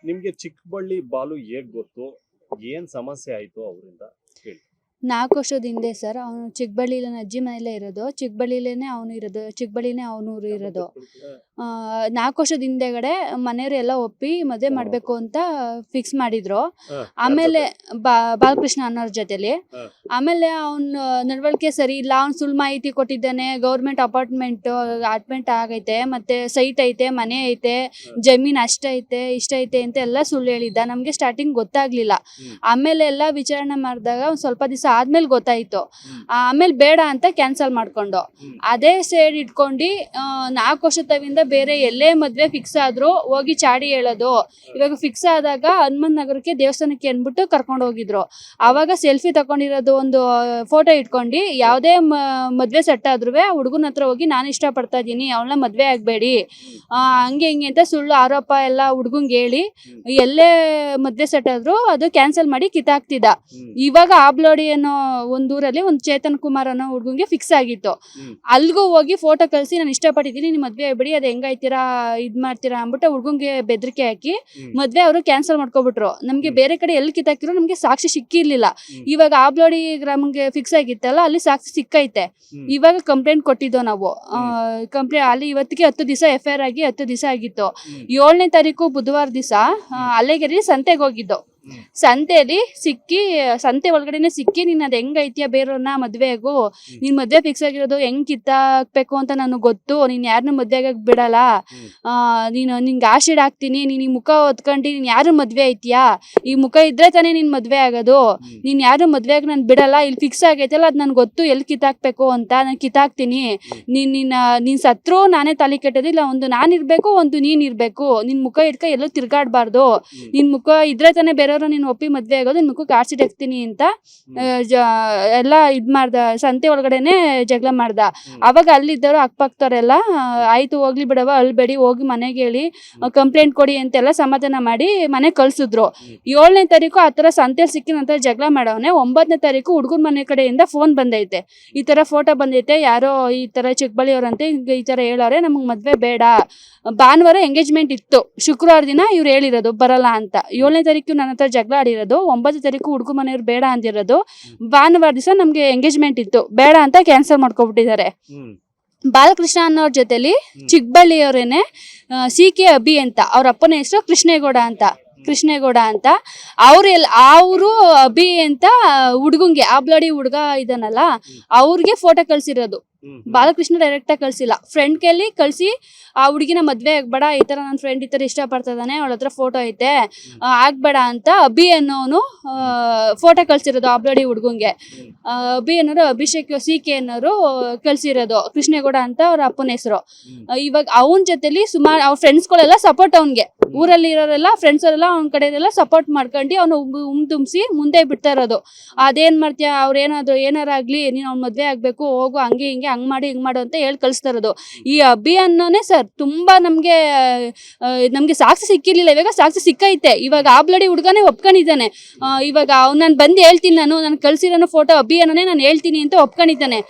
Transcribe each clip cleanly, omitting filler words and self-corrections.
ನಿಮ್ಗೆ ಚಿಕ್ಕಬಳ್ಳಿ ಬಾಲು ಹೇಗ್ ಗೊತ್ತು? ಏನ್ ಸಮಸ್ಯೆ ಆಯ್ತು ಅವರಿಂದ ಹೇಳಿ. 4 ವರ್ಷದ ಹಿಂದೆ ಸರ್ ಅವನು ಚಿಕ್ಕಬಳ್ಳಿಲಿ ನನ್ನ ಅಜ್ಜಿ ಮನೆಯಲ್ಲೇ ಇರೋದು. ಚಿಕ್ಕಬಳ್ಳಿಲೇನೆ ಅವನು ಇರೋದು. ಚಿಕ್ಕಬಳ್ಳಿನೇ ಅವನೂರು ಇರೋದು. 4 ವರ್ಷದ ಹಿಂದೆಗಡೆ ಮನೆಯವರು ಎಲ್ಲ ಒಪ್ಪಿ ಮದುವೆ ಮಾಡಬೇಕು ಅಂತ ಫಿಕ್ಸ್ ಮಾಡಿದ್ರು. ಆಮೇಲೆ ಬಾಲಕೃಷ್ಣ ಅನ್ನೋರ ಜೊತೆಲಿ. ಆಮೇಲೆ ಅವನ ನಡವಳಿಕೆ ಸರಿ ಇಲ್ಲ. ಅವ್ನು ಸುಳ್ಳು ಮಾಹಿತಿ ಕೊಟ್ಟಿದ್ದಾನೆ. ಗೌರ್ಮೆಂಟ್ ಅಪಾರ್ಟ್ಮೆಂಟ್ ಆಗೈತೆ, ಮತ್ತೆ ಸೈಟ್ ಐತೆ, ಮನೆ ಐತೆ, ಜಮೀನ್ ಅಷ್ಟೈತೆ ಇಷ್ಟೈತೆ ಅಂತ ಎಲ್ಲ ಸುಳ್ಳು ಹೇಳಿದ್ದ. ನಮ್ಗೆ ಸ್ಟಾರ್ಟಿಂಗ್ ಗೊತ್ತಾಗ್ಲಿಲ್ಲ. ಆಮೇಲೆ ಎಲ್ಲ ವಿಚಾರಣೆ ಮಾಡಿದಾಗ ಒಂದ್ ಸ್ವಲ್ಪ ದಿವಸ ಆದ್ಮೇಲೆ ಗೊತ್ತಾಯ್ತು. ಆಮೇಲೆ ಬೇಡ ಅಂತ ಕ್ಯಾನ್ಸಲ್ ಮಾಡ್ಕೊಂಡು ಅದೇ ಸೈಡ್ ಇಟ್ಕೊಂಡು 4 ವರ್ಷ ತವಿಂದ ಬೇರೆ ಎಲ್ಲೇ ಮದ್ವೆ ಫಿಕ್ಸ್ ಆದ್ರೂ ಹೋಗಿ ಚಾಡಿ ಹೇಳೋದು. ಇವಾಗ ಫಿಕ್ಸ್ ಆದಾಗ ಹನುಮಂತ ನಗರಕ್ಕೆ ದೇವಸ್ಥಾನಕ್ಕೆ ಅನ್ಬಿಟ್ಟು ಕರ್ಕೊಂಡು ಹೋಗಿದ್ರು. ಅವಾಗ ಸೆಲ್ಫಿ ತಕೊಂಡಿರೋದು ಒಂದು ಫೋಟೋ ಇಟ್ಕೊಂಡು ಯಾವ್ದೇ ಮದ್ವೆ ಸೆಟ್ ಆದ್ರೂ ಹುಡುಗನ ಹತ್ರ ಹೋಗಿ ನಾನು ಇಷ್ಟ ಪಡ್ತಾ ಇದೀನಿ, ಅವಳನ್ನ ಮದ್ವೆ ಆಗ್ಬೇಡಿ ಹಂಗೆ ಹಿಂಗೆ ಅಂತ ಸುಳ್ಳು ಆರೋಪ ಎಲ್ಲ ಹುಡುಗಂಗೆ ಹೇಳಿ ಎಲ್ಲೇ ಮದ್ವೆ ಸೆಟ್ ಆದ್ರೂ ಅದು ಕ್ಯಾನ್ಸಲ್ ಮಾಡಿ ಕಿತ್ತಾಕ್ತಿದ್ದ. ಇವಾಗ ಆಬ್ಲೋಡಿ ಅನ್ನೋ ಒಂದ್ ಊರಲ್ಲಿ ಒಂದು ಚೇತನ್ ಕುಮಾರ್ ಅನ್ನೋ ಹುಡುಗಂಗೆ ಫಿಕ್ಸ್ ಆಗಿತ್ತು. ಅಲ್ಗೂ ಹೋಗಿ ಫೋಟೋ ಕಳ್ಸಿ ನಾನು ಇಷ್ಟಪಟ್ಟಿದ್ದೀನಿ, ನೀವು ಮದ್ವೆ ಆಗ್ಬೇಡಿ, ಅದು ಹೆಂಗಾಯ್ತೀರಾ ಇದ್ ಮಾಡ್ತೀರಾ ಅಂದ್ಬಿಟ್ಟು ಹುಡುಗಂಗೆ ಬೆದರಿಕೆ ಹಾಕಿ ಮದ್ವೆ ಅವರು ಕ್ಯಾನ್ಸಲ್ ಮಾಡ್ಕೊಬಿಟ್ರು. ನಮ್ಗೆ ಬೇರೆ ಕಡೆ ಎಲ್ಲಿ ಕಿತ್ತಾಕಿರೋ ನಮ್ಗೆ ಸಾಕ್ಷಿ ಸಿಕ್ಕಿರ್ಲಿಲ್ಲ. ಇವಾಗ ಆಬ್ಲೋಡಿ ಗ್ರಾಮಕ್ಕೆ ಫಿಕ್ಸ್ ಆಗಿತ್ತಲ್ಲ, ಅಲ್ಲಿ ಸಾಕ್ಷಿ ಸಿಕ್ಕೈತೆ. ಇವಾಗ ಕಂಪ್ಲೇಂಟ್ ಕೊಟ್ಟಿದ್ದೋ ನಾವು. ಕಂಪ್ಲೇಂಟ್ ಅಲ್ಲಿ ಇವತ್ತಿಗೆ 10 ದಿವಸ FIR ಆಗಿ 10 ದಿವಸ ಆಗಿತ್ತು. 7ನೇ ತಾರೀಕು ಬುಧವಾರ ದಿವಸ ಅಲ್ಲೇಗೆರೆ ಸಂತೆಗೆ ಹೋಗಿದ್ದು. ಸಂತೆಯಲ್ಲಿ ಸಿಕ್ಕಿ, ಸಂತೆ ಒಳಗಡೆನೆ ಸಿಕ್ಕಿ, ನೀನ್ ಅದ್ ಹೆಂಗೈತಿಯ ಬೇರೆಯವ್ರನ್ನ ಮದ್ವೆಗೂ, ನೀನ್ ಮದ್ವೆ ಫಿಕ್ಸ್ ಆಗಿರೋದು ಹೆಂಗ್ ಕಿತ್ತಾಕ್ಬೇಕು ಅಂತ ನನಗೆ ಗೊತ್ತು, ನೀನ್ ಯಾರನ್ನ ಮದ್ವೆ ಆಗಕ್ ಬಿಡಲ್ಲ, ನಿಂಗೆ ಆಶೀಡ್ ಹಾಕ್ತೀನಿ, ನೀನ್ ಈ ಮುಖ ಹೊತ್ಕೊಂಡು ನೀನ್ ಯಾರು ಮದ್ವೆ ಐತಿಯಾ, ಈ ಮುಖ ಇದ್ರೆ ತಾನೇ ನೀನ್ ಮದ್ವೆ ಆಗೋದು, ನೀನ್ ಯಾರು ಮದ್ವೆ ಆಗ ನಾನು ಬಿಡಲ್ಲ, ಇಲ್ಲಿ ಫಿಕ್ಸ್ ಆಗೈತಲ್ಲ ಅದ್ ನನ್ಗೆ ಗೊತ್ತು ಎಲ್ಲಿ ಕಿತ್ತಾಕ್ಬೇಕು ಅಂತ, ನಾನು ಕಿತ್ತಾಕ್ತೀನಿ, ನೀನ್ ಸತ್ರು ನಾನೇ ತಾಲಿ ಕೆಟ್ಟೋದಿಲ್ಲ, ಒಂದು ನಾನ್ ಇರ್ಬೇಕು, ಒಂದು ನೀನ್ ಇರ್ಬೇಕು, ನಿನ್ ಮುಖ ಇಟ್ಕ ಎಲ್ಲೂ ತಿರ್ಗಾಡ್ಬಾರ್ದು, ನಿನ್ ಮುಖ ಇದ್ರೆ ತಾನೇ ಬೇರೆಯವ್ರು ನೀನ್ ಒಪ್ಪಿ ಮದ್ವೆ ಆಗೋದು, ನಿನ್ ಮುಖಕ್ಕೆ ಆರ್ಸಿಡ್ ಹಾಕ್ತೀನಿ ಅಂತ ಎಲ್ಲ ಇದ್ ಮಾಡ್ದ. ಸಂತೆ ಒಳಗಡೆನೆ ಜಗಳ ಮಾಡ್ದ. ಅವಾಗ ಅಲ್ಲಿದ್ದವರು ಅಕ್ಕಪಕ್ಕದವರೆಲ್ಲ ಆಯ್ತು ಹೋಗ್ಲಿ ಬಿಡವ, ಅಳ್ಬೇಡಿ, ಹೋಗಿ ಮನೆಗೆ ಹೇಳಿ ಕಂಪ್ಲೇಂಟ್ ಕೊಡಿ ಅಂತೆಲ್ಲ ಸಮಾಧಾನ ಮಾಡಿ ಮನೆ ಕಳ್ಸಿದ್ರು. 7ನೇ ತಾರೀಕು ಆತರ ಸಂತೆಯಲ್ಲಿ ಸಿಕ್ಕಿ ನಂತರ ಜಗಳ ಮಾಡವನೆ. 9ನೇ ತಾರೀಕು ಹುಡುಗನ ಮನೆ ಕಡೆಯಿಂದ ಫೋನ್ ಬಂದೈತೆ, ಈ ತರ ಫೋಟೋ ಬಂದೈತೆ, ಯಾರೋ ಈ ತರ ಚಿಕ್ಕಬಳ್ಳಿಯವ್ರಂತೆ ಈ ತರ ಹೇಳವ್ರೆ, ನಮಗ್ ಮದ್ವೆ ಬೇಡ. ಭಾನುವಾರ ಎಂಗೇಜ್ಮೆಂಟ್ ಇತ್ತು, ಶುಕ್ರವಾರ ದಿನ ಇವ್ರು ಹೇಳಿರೋದು ಬರಲ್ಲ ಅಂತ. 7ನೇ ತಾರೀಕು ನನ್ನ ಹತ್ರ ಜಗಳ ಆಡಿರೋದು, 9ನೇ ತಾರೀಕು ಹುಡುಗ ಮನೆಯವ್ರು ಬೇಡ ಅಂದಿರೋದು, ಭಾನುವಾರ ದಿವಸ ನಮ್ಗೆ ಎಂಗೇಜ್ಮೆಂಟ್ ಇತ್ತು, ಬೇಡ ಅಂತ ಕ್ಯಾನ್ಸಲ್ ಮಾಡ್ಕೊಬಿಟ್ಟಿದ್ದಾರೆ. ಬಾಲಕೃಷ್ಣ ಅನ್ನೋರ್ ಜೊತೆಲಿ ಚಿಕ್ಕಬಳ್ಳಿಯವರೇನೆ CK ಅಭಿ ಅಂತ, ಅವ್ರ ಅಪ್ಪನ ಹೆಸರು ಕೃಷ್ಣೇಗೌಡ ಅಂತ ಅವರು ಅಭಿ ಅಂತ ಹುಡುಗಂಗೆ ಆಬ್ಲಾಡಿ ಹುಡುಗ ಇದನ್ನಲ್ಲ ಅವ್ರಿಗೆ ಫೋಟೋ ಕಳ್ಸಿರೋದು. ಬಾಲಕೃಷ್ಣ ಡೈರೆಕ್ಟ್ ಆಗಿ ಕಳ್ಸಿಲ್ಲ, ಫ್ರೆಂಡ್ ಕೈಲಿ ಕಳ್ಸಿ ಆ ಹುಡುಗಿನ ಮದ್ವೆ ಆಗ್ಬೇಡ, ಈ ತರ ನನ್ನ ಫ್ರೆಂಡ್ ಈ ತರ ಇಷ್ಟ ಪಡ್ತಿದ್ದಾನೆ, ಅವಳ ಹತ್ರ ಫೋಟೋ ಐತೆ ಆಗ್ಬೇಡ ಅಂತ ಅಭಿ ಅನ್ನೋನು ಫೋಟೋ ಕಳ್ಸಿರೋದು ಆಬ್ಲಾಡಿ ಹುಡುಗಂಗೆ. ಅಭಿ ಅನ್ನೋರು ಅಭಿಷೇಕ್ CK ಅನ್ನೋರು ಕಳ್ಸಿರೋದು, ಕೃಷ್ಣೇಗೌಡ ಅಂತ ಅವ್ರ ಅಪ್ಪನ ಹೆಸರು. ಇವಾಗ ಅವನ ಜೊತೆಲಿ ಸುಮಾರು ಅವ್ರ ಫ್ರೆಂಡ್ಸ್ಗಳೆಲ್ಲ ಸಪೋರ್ಟ್, ಅವನ್ಗೆ ಊರಲ್ಲಿ ಇರೋರೆಲ್ಲ ಫ್ರೆಂಡ್ಸ್ ಅವರೆಲ್ಲ ಅವ್ನ ಕಡೆಯಲ್ಲ ಸಪೋರ್ಟ್ ಮಾಡ್ಕೊಂಡು ಅವ್ನು ತುಂಬಿಸಿ ಮುಂದೆ ಬಿಡ್ತಾ ಇರೋದು. ಅದೇನ್ ಮಾಡ್ತೀಯ, ಅವ್ರು ಏನಾರಾಗ್ಲಿ ನೀನ್ ಅವ್ನ ಮದ್ವೆ ಆಗ್ಬೇಕು, ಹೋಗು, ಹಂಗೆ ಹಿಂಗೆ ಹಂಗ್ ಮಾಡಿ ಹಿಂಗ್ ಮಾಡು ಅಂತ ಹೇಳಿ ಕಳಿಸ್ತಾ ಇರೋದು. ಈ ಅಭಿ ಅನ್ನೋನೇ ಸರ್ ತುಂಬಾ ನಮ್ಗೆ ಸಾಕ್ಷಿ ಸಿಕ್ಕಿರ್ಲಿಲ್ಲ, ಇವಾಗ ಸಾಕ್ಷಿ ಸಿಕ್ಕೈತೆ. ಇವಾಗ ಆಬ್ಲಡಿ ಹುಡುಗನೇ ಒಪ್ಕೊಂಡಿದ್ದಾನೆ. ಇವಾಗ ನಾನು ಬಂದು ಹೇಳ್ತೀನಿ, ನಾನು ಕಳ್ಸಿರೋ ಫೋಟೋ ಅಭಿ ಅನ್ನೋನೇ ನಾನು ಹೇಳ್ತೀನಿ ಅಂತ ಒಪ್ಕೊಂಡಿದ್ದಾನೆ.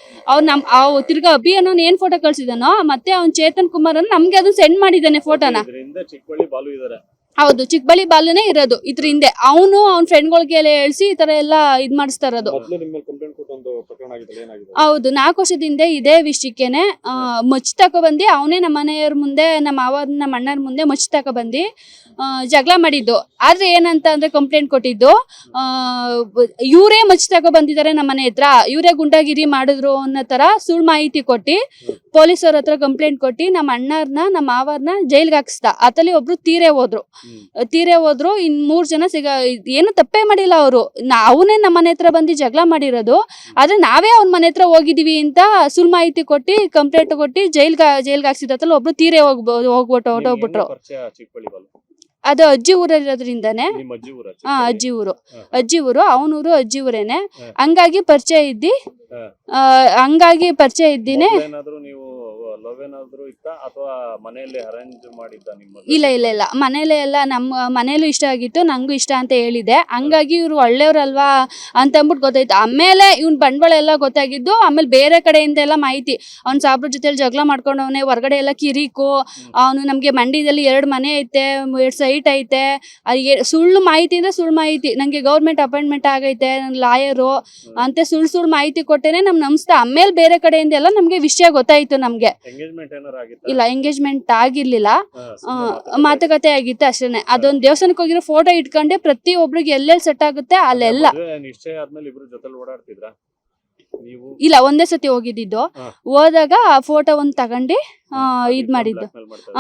ತಿರ್ಗಾ ಅಭಿ ಅನ್ನೋನ್ ಏನ್ ಫೋಟೋ ಕಳ್ಸಿದಾನೋ ಮತ್ತೆ ಅವ್ನ್ ಚೇತನ್ ಕುಮಾರ್ ಅನ್ನ ನಮ್ಗೆ ಅದನ್ನ ಸೆಂಡ್ ಮಾಡಿದ್ದಾನೆ ಫೋಟೋನ. ಹೌದು, ಚಿಕ್ಕಬಳ್ಳಿ ಬಾಲುನೇ ಇರೋದು ಇದ್ರ ಹಿಂದೆ. ಅವನು ಅವ್ನ ಫ್ರೆಂಡ್ಗಳಿಗೆ ಹೇಳ್ಸಿ ಈ ತರ ಎಲ್ಲ ಇದ್ ಮಾಡಿಸ್ತಾ ಇರೋದು. ಹೌದು, 4 ವರ್ಷದಿಂದ ಇದೇ ವಿಷಯಕ್ಕೇನೆ ಮಚ್ಚ ತಕೊಬಂದಿ ಅವನೇ ನಮ್ಮ ಮನೆಯವ್ರ ಮುಂದೆ, ನಮ್ಮ ಅಣ್ಣರ ಮುಂದೆ ಮಚ್ಚ ತಕೊಬಂದಿ ಜಗಳ ಮಾಡಿದ್ದು. ಆದ್ರೆ ಏನಂತ ಅಂದ್ರೆ ಕಂಪ್ಲೇಂಟ್ ಕೊಟ್ಟಿದ್ದು, ಇವರೇ ಮಚ್ಚ ತಕೊಬಂದಿದ್ದಾರೆ ನಮ್ಮ ಮನೆ ಹತ್ರ, ಇವರೇ ಗುಂಡಾಗಿರಿ ಮಾಡಿದ್ರು ಅನ್ನೋ ತರ ಸುಳ್ಳು ಮಾಹಿತಿ ಕೊಟ್ಟಿ ಪೊಲೀಸರ ಹತ್ರ ಕಂಪ್ಲೇಂಟ್ ಕೊಟ್ಟಿ ನಮ್ಮ ಅಣ್ಣರ್ನ ನಮ್ಮ ಮಾವರ್ನ ಜೈಲ್ಗೆ ಹಾಕಿಸ್ದ. ಅತಲ್ಲಿ ಒಬ್ರು ತೀರೇ ಹೋದ್ರು. ಇನ್ 3 ಜನ ಏನು ತಪ್ಪೇ ಮಾಡಿಲ್ಲ ಅವರು. ಅವನೇ ನಮ್ಮ ಮನೆ ಹತ್ರ ಬಂದು ಜಗಳ ಮಾಡಿರೋದು, ಆದ್ರೆ ನಾವೇ ಅವ್ನ ಮನೆ ಹತ್ರ ಹೋಗಿದೀವಿ ಅಂತ ಸುಳ್ಳು ಮಾಹಿತಿ ಕೊಟ್ಟಿ ಕಂಪ್ಲೇಂಟ್ ಕೊಟ್ಟಿ ಜೈಲ್ಗೆ ಹಾಕ್ಸಿದತ್ತಲ್ಲ ಒಬ್ರು ತೀರೇ ಹೊರಟೋಗ್ಬಿಟ್ರು. ಅದು ಅಜ್ಜಿ ಊರಲ್ಲಿರೋದ್ರಿಂದಾನೆ. ಅಜ್ಜಿ ಊರು ಅವನೂರು ಅಜ್ಜಿ ಊರೇನೆ. ಹಂಗಾಗಿ ಪರಿಚಯ ಇದ್ದೀನಿ. ಲವ್ ಏನಾದ್ರು ಇತ್ತ ಅಥವಾ ಮನೆಯಲ್ಲಿ ಅರೇಂಜ್ ಮಾಡಿದ್ದ ನಿಮ್ಮ ಇಲ್ಲ ಮನೇಲೆ ಎಲ್ಲ ನಮ್ಮ ಮನೇಲೂ ಇಷ್ಟ ಆಗಿತ್ತು, ನಂಗೂ ಇಷ್ಟ ಅಂತ ಹೇಳಿದೆ. ಹಂಗಾಗಿ ಇವ್ರು ಒಳ್ಳೆಯವ್ರಲ್ವಾ ಅಂತ ಅಂದ್ಬಿಟ್ಟು ಗೊತ್ತಾಯ್ತು. ಆಮೇಲೆ ಇವ್ನ ಬಂಡವಾಳ ಎಲ್ಲ ಗೊತ್ತಾಗಿದ್ದು ಆಮೇಲೆ ಬೇರೆ ಕಡೆಯಿಂದ ಎಲ್ಲ ಮಾಹಿತಿ, ಅವ್ನು ಸಾಬ್ರ ಜೊತೆಲಿ ಜಗಳ ಮಾಡ್ಕೊಂಡವನೆ, ಹೊರಗಡೆ ಎಲ್ಲ ಕಿರಿಕು, ಅವನು ನಮಗೆ ಮಂಡ್ಯದಲ್ಲಿ 2 ಮನೆ ಐತೆ, 2 ಸೈಟ್ ಐತೆ, ಸುಳ್ಳು ಮಾಹಿತಿ ಅಂದ್ರೆ ಸುಳ್ಳು ಮಾಹಿತಿ, ನಂಗೆ ಗೌರ್ಮೆಂಟ್ ಅಪಾಯಿಂಟ್ಮೆಂಟ್ ಆಗೈತೆ, ನನ್ನ ಲಾಯರು ಅಂತ ಸುಳ್ಳು ಮಾಹಿತಿ ಕೊಟ್ಟೇನೆ ನಮ್ ನಮ್ಸ್ತಾ. ಆಮೇಲೆ ಬೇರೆ ಕಡೆಯಿಂದ ಎಲ್ಲ ನಮ್ಗೆ ವಿಷಯ ಗೊತ್ತಾಯ್ತು. ನಮ್ಗೆ ಎಂಗೇಜ್ಮೆಂಟ್ ಏನಾರ ಆಗಿತ್ತಾ? ಇಲ್ಲ, ಎಂಗೇಜ್ಮೆಂಟ್ ಆಗಿರ್ಲಿಲ್ಲ, ಮಾತುಕತೆ ಆಗಿತ್ತು ಅಷ್ಟೇನೆ. ಅದೊಂದು ದೇವಸ್ಥಾನಕ್ಕೆ ಹೋಗಿರೋ ಫೋಟೋ ಇಟ್ಕೊಂಡೆ ಪ್ರತಿ ಒಬ್ರಿಗೆ ಎಲ್ಲೆಲ್ಲಿ ಸೆಟ್ ಆಗುತ್ತೆ ಅಲ್ಲೆಲ್ಲ. ನಿಶ್ಚಯ ಆದ್ಮೇಲೆ ಇಬ್ರು ಜೊತೆಲಿ ಓಡಾಡ್ತಿದ್ರಾ ನೀವು? ಇಲ್ಲ, ಒಂದೇ ಸತಿ ಹೋಗಿದ್ದು. ಹೋದಾಗ ಆ ಫೋಟೋ ಒಂದ್ ತಗೊಂಡು ಇದ್ ಮಾಡಿದ್ದು,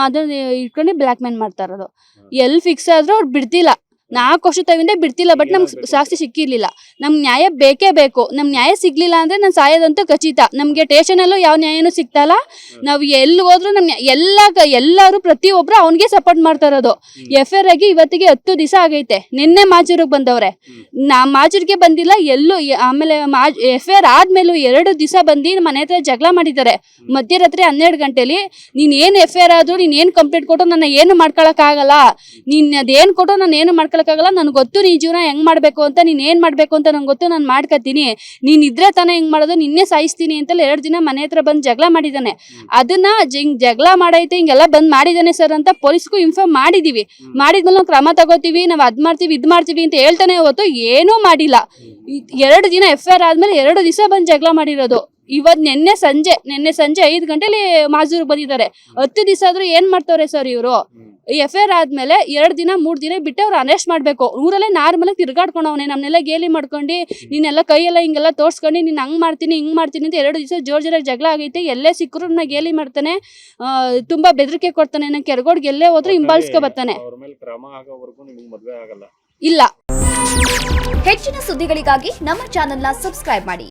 ಅದನ್ನ ಇಟ್ಕೊಂಡು ಬ್ಲಾಕ್ ಮೇಲ್ ಮಾಡ್ತಾ ಇರೋದು. ಎಲ್ಲಿ ಫಿಕ್ಸ್ ಆದ್ರೂ ಅವ್ರು ಬಿಡ್ತಿಲ್ಲ. 4 ವರ್ಷ ತವಿಂದ ಬಿಡ್ತಿಲ್ಲ. ಬಟ್ ನಮ್ಗೆ ಸಾಕ್ಷಿ ಸಿಕ್ಕಿರ್ಲಿಲ್ಲ. ನಮ್ಗೆ ನ್ಯಾಯ ಬೇಕೇ ಬೇಕು. ನಮ್ ನ್ಯಾಯ ಸಿಗ್ಲಿಲ್ಲ ಅಂದ್ರೆ ನಾನು ಸಾಯೋದಂತೂ ಖಚಿತ. ನಮ್ಗೆ ಸ್ಟೇಷನ್ ಅಲ್ಲೂ ಯಾವ ನ್ಯಾಯನೂ ಸಿಗ್ತಲ್ಲ. ನಾವು ಎಲ್ಲಿ ಹೋದ್ರು ನಮ್ ಎಲ್ಲಾರು ಪ್ರತಿಯೊಬ್ರು ಅವನ್ಗೆ ಸಪೋರ್ಟ್ ಮಾಡ್ತಾ ಇರೋದು. FIR ಆಗಿ ಇವತ್ತಿಗೆ 10 ದಿವಸ ಆಗೈತೆ. ನಿನ್ನೆ ಮಾಜೂರಿಗೆ ಬಂದವ್ರೆ, ಮಾಜೂರಿಗೆ ಬಂದಿಲ್ಲ ಎಲ್ಲೂ. ಆಮೇಲೆ FIR ಆದ್ಮೇಲೂ 2 ದಿವಸ ಬಂದು ಮನೆ ಹತ್ರ ಜಗಳ ಮಾಡಿದ್ದಾರೆ. ಮಧ್ಯರಾತ್ರಿ 12 ಗಂಟೆಲಿ ನೀನ್ ಏನ್ FIR ಆದ್ರೂ, ನೀನ್ ಏನ್ ಕಂಪ್ಲೇಂಟ್ ಕೊಟ್ಟರು ನನ್ನ ಏನು ಮಾಡ್ಕೊಳಕ್ ಆಗಲ್ಲ, ನೀನ್ ಅದೇನ್ ಕೊಟ್ಟರು ನಾನು ಏನು ಮಾಡ್ಕೊಳಕ್ಕಾಗಲ್ಲ. ನನ್ಗೆ ಗೊತ್ತು ನೀ ಜೀವನ ಹೆಂಗ್ ಮಾಡ್ಬೇಕು ಅಂತ, ನೀನ್ ಏನ್ ಮಾಡ್ಬೇಕು ಅಂತ ನಂಗೆ ಗೊತ್ತು, ನಾನು ಮಾಡ್ಕತೀನಿ. ನೀನ್ ಇದ್ರೆ ತಾನೇ ಹೆಂಗ್ ಮಾಡೋದು, ನಿನ್ನೆ ಸಾಯಿಸ್ತೀನಿ ಅಂತೇಳಿ 2 ದಿನ ಮನೆ ಹತ್ರ ಬಂದು ಜಗಳ ಮಾಡಿದಾನೆ. ಅದನ್ನ ಹಿಂಗ್ ಜಗಳ ಮಾಡೈತೆ ಹಿಂಗೆಲ್ಲ ಬಂದ್ ಮಾಡಿದಾನೆ ಸರ್ ಅಂತ ಪೊಲೀಸ್ಗೂ ಇನ್ಫಾರ್ಮ್ ಮಾಡಿದೀವಿ. ಮಾಡಿದ್ಮೇಲೆ ನಾವು ಕ್ರಮ ತಗೋತೀವಿ, ನಾವು ಅದ್ ಮಾಡ್ತೀವಿ ಇದ್ ಮಾಡ್ತೀವಿ ಅಂತ ಹೇಳ್ತಾನೆ ಹೊತ್ತು ಏನೂ ಮಾಡಿಲ್ಲ. 2 ದಿನ FIR ಆದ್ಮೇಲೆ 2 ದಿವಸ ಬಂದು ಜಗಳ ಮಾಡಿರೋದು. ಇವತ್ ನಿನ್ನೆ ಸಂಜೆ 5 ಗಂಟೆಲಿ ಮಾಜೂರ್ ಬಂದಿದ್ದಾರೆ. 10 ದಿವಸ ಆದ್ರೂ ಏನ್ ಮಾಡ್ತವ್ರೆ ಸರ್ ಇವರು? FIR ಆದ್ಮೇಲೆ 2 ದಿನ 3 ದಿನ ಬಿಟ್ಟು ಅವ್ರು ಅರೆಸ್ಟ್ ಮಾಡ್ಬೇಕು. ಊರಲ್ಲೇ ನಾರ್ಮಲ್ ತಿರ್ಗಾಡ್ಕೊಂಡವನೆ, ನಮ್ನೆಲ್ಲ ಗೇಲಿ ಮಾಡ್ಕೊಂಡು, ನೀನೆಲ್ಲ ಕೈಯೆಲ್ಲ ಹಿಂಗೆಲ್ಲ ತೋರ್ಸ್ಕೊಂಡು ನೀನ್ ಹಂಗ್ ಮಾಡ್ತೀನಿ ಹಿಂಗ್ ಮಾಡ್ತೀನಿ ಅಂತ 2 ದಿವಸ ಜೋರಾಗಿ ಜಗಳ ಆಗೈತೆ. ಎಲ್ಲೇ ಸಿಕ್ಕರು ನನ್ನ ಗೇಲಿ ಮಾಡ್ತಾನೆ, ತುಂಬಾ ಬೆದರಿಕೆ ಕೊಡ್ತಾನೆ. ನಾನು ಕೆರಗೋಡ್ಗೆ ಎಲ್ಲೇ ಹೋದ್ರು ಹಿಂಬಾಲಿಸ್ಕೊ ಬರ್ತಾನೆ. ಇಲ್ಲ. ಹೆಚ್ಚಿನ ಸುದ್ದಿಗಳಿಗಾಗಿ ನಮ್ಮ ಚಾನೆಲ್ನ ಸಬ್ಸ್ಕ್ರೈಬ್ ಮಾಡಿ.